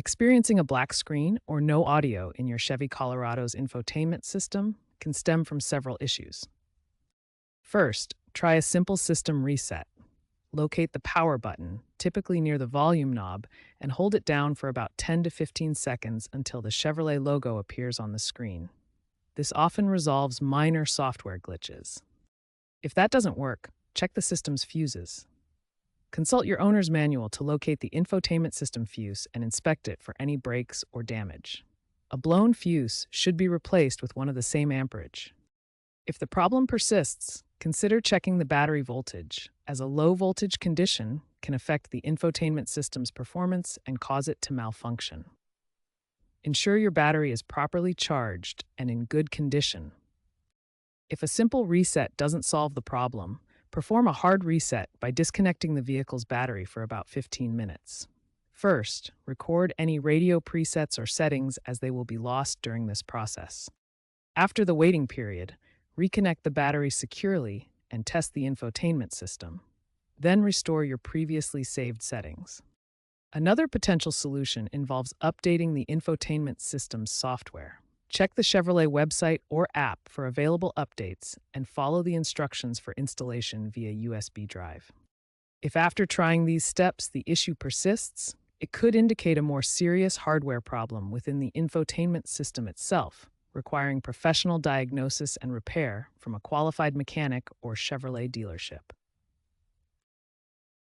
Experiencing a black screen or no audio in your Chevy Colorado's infotainment system can stem from several issues. First, try a simple system reset. Locate the power button, typically near the volume knob, and hold it down for about 10 to 15 seconds until the Chevrolet logo appears on the screen. This often resolves minor software glitches. If that doesn't work, check the system's fuses. Consult your owner's manual to locate the infotainment system fuse and inspect it for any breaks or damage. A blown fuse should be replaced with one of the same amperage. If the problem persists, consider checking the battery voltage, as a low voltage condition can affect the infotainment system's performance and cause it to malfunction. Ensure your battery is properly charged and in good condition. If a simple reset doesn't solve the problem, perform a hard reset by disconnecting the vehicle's battery for about 15 minutes. First, record any radio presets or settings as they will be lost during this process. After the waiting period, reconnect the battery securely and test the infotainment system. Then restore your previously saved settings. Another potential solution involves updating the infotainment system's software. Check the Chevrolet website or app for available updates and follow the instructions for installation via USB drive. If after trying these steps the issue persists, it could indicate a more serious hardware problem within the infotainment system itself, requiring professional diagnosis and repair from a qualified mechanic or Chevrolet dealership.